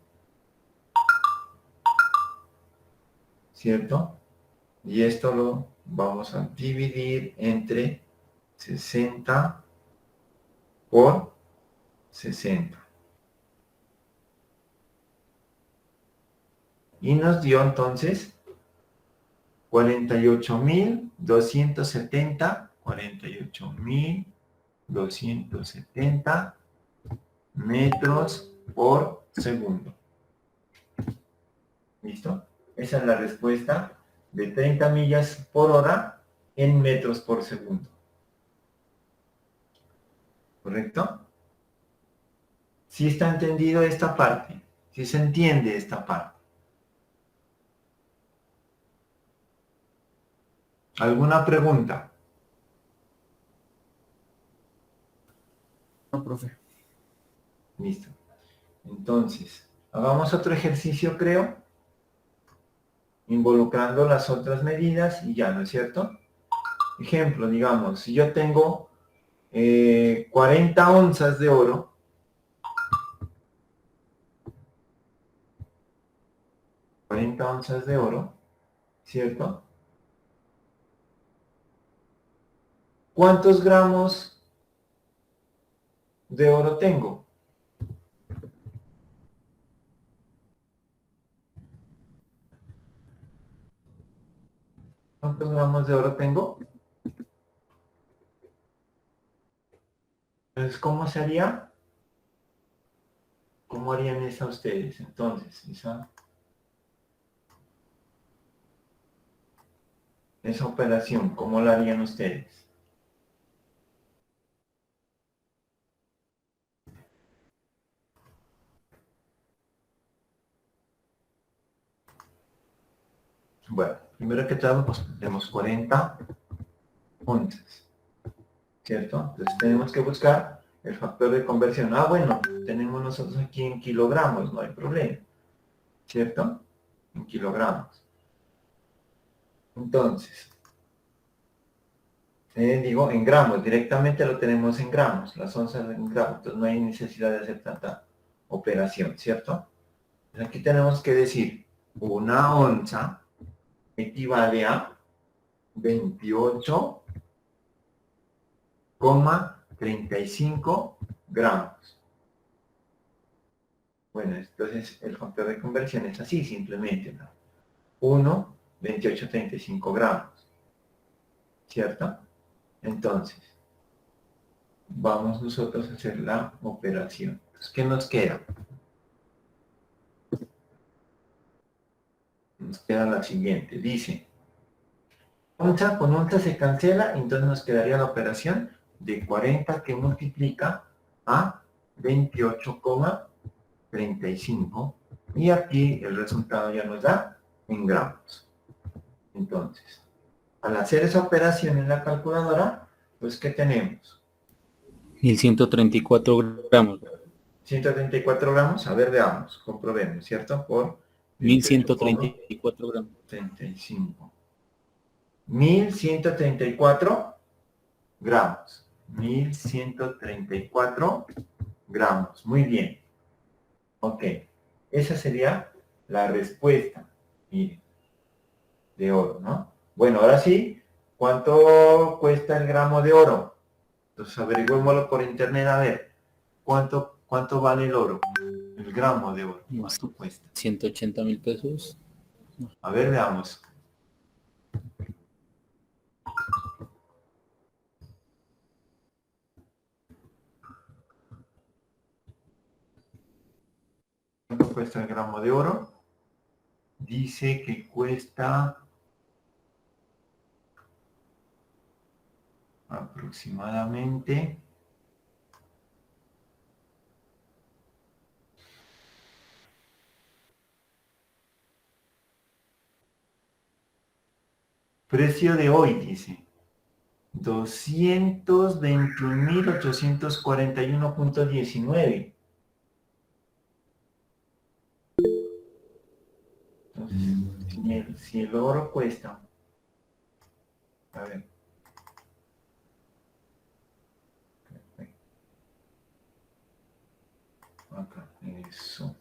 ¿cierto? Y esto lo vamos a dividir entre 60 por 60. Y nos dio entonces 48.270 metros por segundo. ¿Listo? Esa es la respuesta de 30 millas por hora en metros por segundo. ¿Correcto? ¿Sí está entendido esta parte? ¿Sí se entiende esta parte? ¿Alguna pregunta? No, profe. Listo. Entonces, hagamos otro ejercicio, creo, involucrando las otras medidas y ya, ¿no es cierto? Ejemplo, digamos, si yo tengo 40 onzas de oro, 40 onzas de oro, ¿cierto? ¿Cuántos gramos de oro tengo? ¿Cuántos gramos de oro tengo? Entonces, ¿cómo sería? ¿cómo harían esa ustedes? Entonces, esa operación, ¿cómo la harían ustedes? Bueno, primero que todo, pues tenemos 40 onzas, ¿cierto? Entonces tenemos que buscar el factor de conversión. Ah, bueno, tenemos nosotros aquí en kilogramos, no hay problema, ¿cierto? En kilogramos. Entonces, digo, en gramos, directamente lo tenemos en gramos, las onzas en gramos, entonces no hay necesidad de hacer tanta operación, ¿cierto? Entonces aquí tenemos que decir, una onza equivale a 28,35 gramos. Bueno, entonces el factor de conversión es así, simplemente, ¿no? 1, 28,35 gramos, ¿cierto? Entonces, vamos nosotros a hacer la operación. Entonces, ¿qué nos queda? Nos queda la siguiente, dice, onza con onza se cancela, entonces nos quedaría la operación de 40 que multiplica a 28,35 y aquí el resultado ya nos da en gramos. Entonces, al hacer esa operación en la calculadora, pues ¿qué tenemos? 1134 gramos. 134 gramos, a ver, veamos, comprobemos, ¿cierto? Por 1134 gramos. 35. 1134 gramos. 1134 gramos. Muy bien. Ok. Esa sería la respuesta. Miren, de oro, ¿no? Bueno, ahora sí, ¿cuánto cuesta el gramo de oro? Entonces averigüémoslo por internet a ver. ¿Cuánto vale el oro? El gramo de oro. ¿Cuánto cuesta? 180.000 pesos. A ver, veamos. ¿Cuánto cuesta el gramo de oro? Dice que cuesta aproximadamente precio de hoy, dice 221.841.19. Entonces, si el oro cuesta, a ver, acá, eso.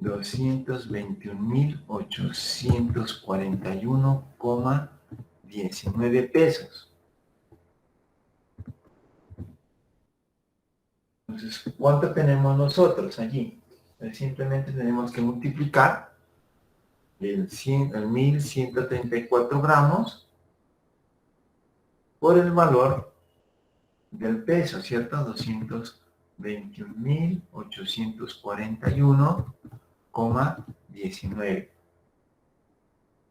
221.841,19 pesos. Entonces, ¿cuánto tenemos nosotros allí? Pues simplemente tenemos que multiplicar el 1134 gramos por el valor del peso, ¿cierto? 221.841,19.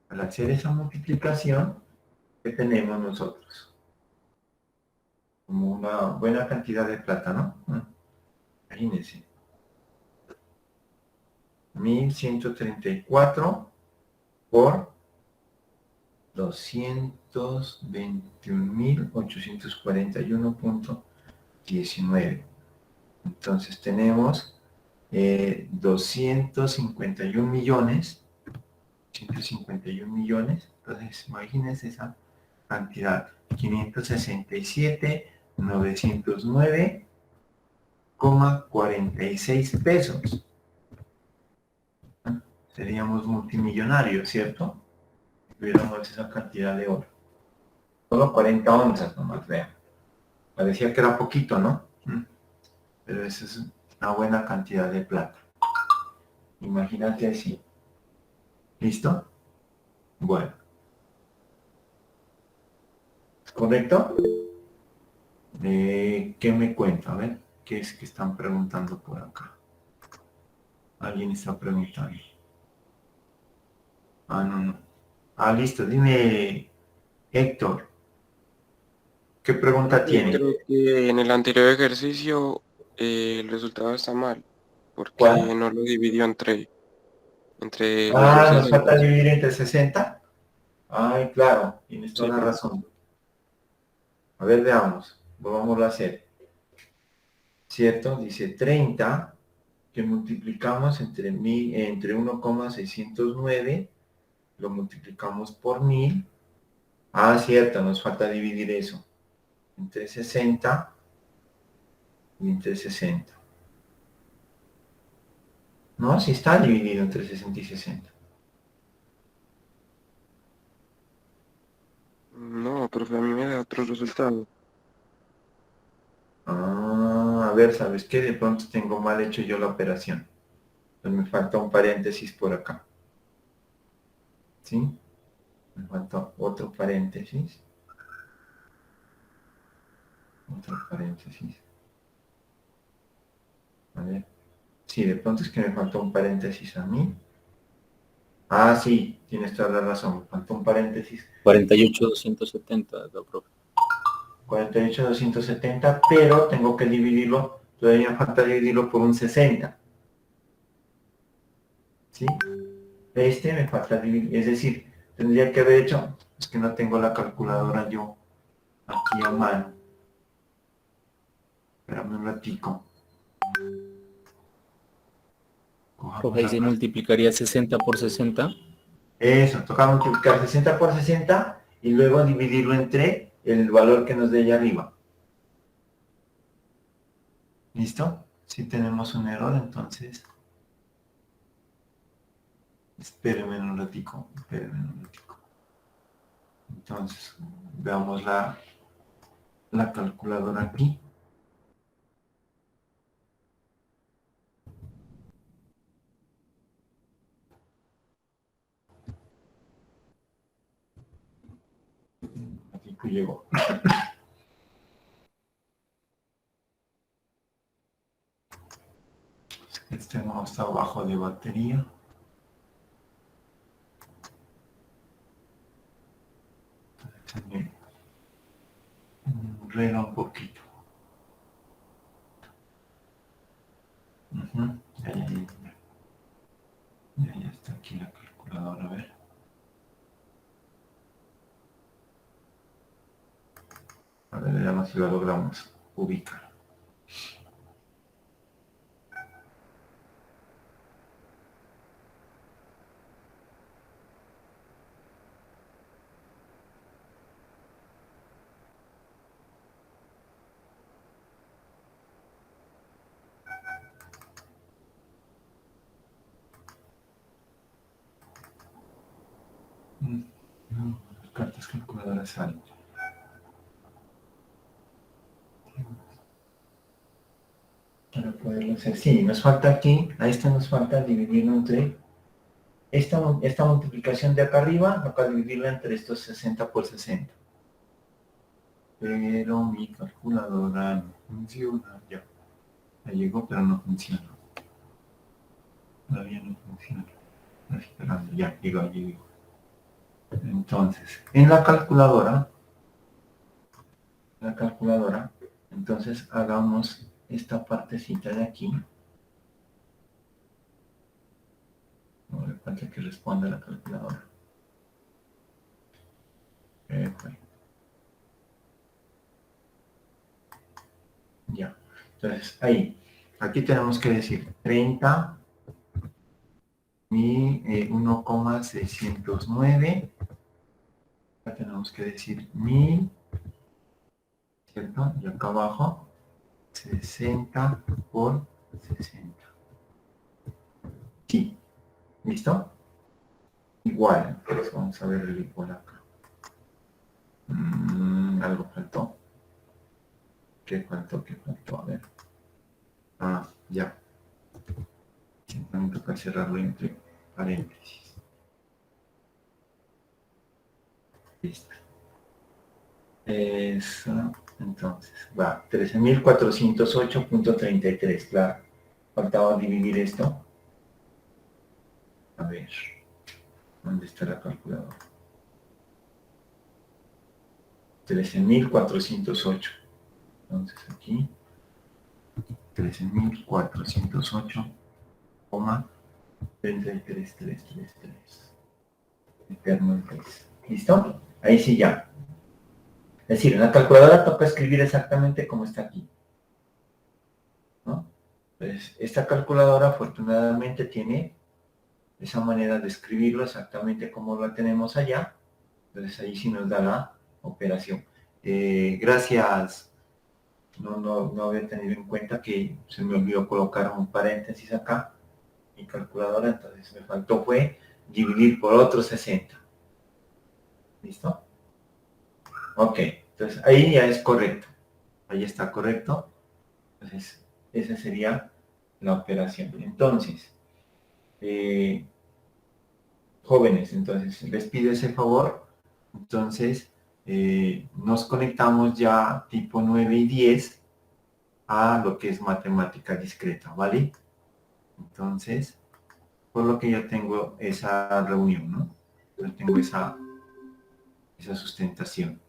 Al hacer esa multiplicación, ¿qué tenemos nosotros? Como una buena cantidad de plata, ¿no? Imagínense. 1134 por 221.841,19. Entonces tenemos 251 millones. 151 millones. Entonces imagínense esa cantidad. 567.909,46 pesos. Seríamos multimillonarios, ¿cierto? Si tuviéramos esa cantidad de oro. Solo 40 onzas nomás, vean. Parecía que era poquito, ¿no? Pero eso es una buena cantidad de plata. Imagínate así. ¿Listo? Bueno. ¿Correcto? ¿Qué me cuenta? A ver, ¿qué es que están preguntando por acá? Alguien está preguntando. Ah, no, no. Ah, listo. Dime, Héctor, ¿qué pregunta tiene? Creo que en el anterior ejercicio el resultado está mal, porque ¿Cuál? no lo dividió entre los dos Ah, nos 60. falta dividir entre 60. Ay, claro, tienes toda Sí, la razón. A ver, veamos. Volvámoslo a hacer. ¿Cierto? Dice 30 que multiplicamos entre 1,609, lo multiplicamos por 1000. Ah, cierto, nos falta dividir eso. Entre 60 y entre 60. No, sí está dividido entre 60 y 60. no, profe, a mí me da otro resultado. Ah, a ver, ¿sabes qué? De pronto tengo mal hecho yo la operación. Pues me falta un paréntesis por acá. ¿Sí? Me falta otro paréntesis. Otro paréntesis. A ver. Sí, de pronto es que me faltó un paréntesis a mí. Ah, sí, tienes toda la razón. Me faltó un paréntesis. 48,270, la profe. 48,270, pero tengo que dividirlo. Todavía me falta dividirlo por un 60. ¿Sí? Este me falta dividir. Es decir, tendría que haber hecho. Es que no tengo la calculadora yo aquí a mano. Espérame un ratico. Profe, Cojamos ahí se acá. multiplicaría 60 por 60. Eso, toca multiplicar 60 por 60 y luego dividirlo entre el valor que nos dé allá arriba. ¿Listo? Si tenemos un error, entonces... Espérenme un ratico, espérenme un ratico. Entonces, veamos la calculadora aquí. Aquí llegó. Este no está abajo de batería. También enreda un poquito. Ujú. Ya está aquí la calculadora, a ver. A ver, veamos si la logramos ubicar. Las cartas calculadoras salen. Para poderlo hacer. Sí, nos falta aquí, a esta nos falta dividirlo entre esta multiplicación de acá arriba, acá dividirla entre estos 60 por 60. Pero mi calculadora no funciona. Ya llegó, pero no funciona. Todavía no funciona. Estoy esperando, ya llegó. Entonces, en la calculadora, entonces hagamos esta partecita de aquí. No me falta que responda la calculadora. Ya. Entonces, ahí. Aquí tenemos que decir 30 y 1,609. Acá tenemos que decir 1000, ¿cierto? Y acá abajo, 60 por 60. Sí. ¿Listo? Igual. Entonces vamos a ver el igual acá. Algo faltó. ¿Qué faltó? ¿Qué faltó? A ver. Ah, ya. Siempre me toca cerrarlo entre paréntesis. Listo. Eso, entonces, va, 13.408.33, claro. Faltaba dividir esto. A ver, ¿dónde está la calculadora? 13.408. Entonces aquí, 13.408,33333. Eterno el 3. ¿Listo? Ahí sí ya. Es decir, en la calculadora toca escribir exactamente como está aquí, ¿no? Pues esta calculadora afortunadamente tiene esa manera de escribirlo exactamente como la tenemos allá. Entonces ahí sí nos da la operación. Gracias. No había tenido en cuenta que se me olvidó colocar un paréntesis acá. Mi calculadora, entonces me faltó fue dividir por otro 60. ¿Listo? Ok, entonces ahí ya es correcto. Ahí está correcto. Entonces, esa sería la operación. Entonces, jóvenes, entonces les pido ese favor. Entonces, nos conectamos ya tipo 9 y 10 a lo que es matemática discreta, ¿vale? Entonces, por lo que ya tengo esa reunión, ¿no? Yo tengo esa sustentación.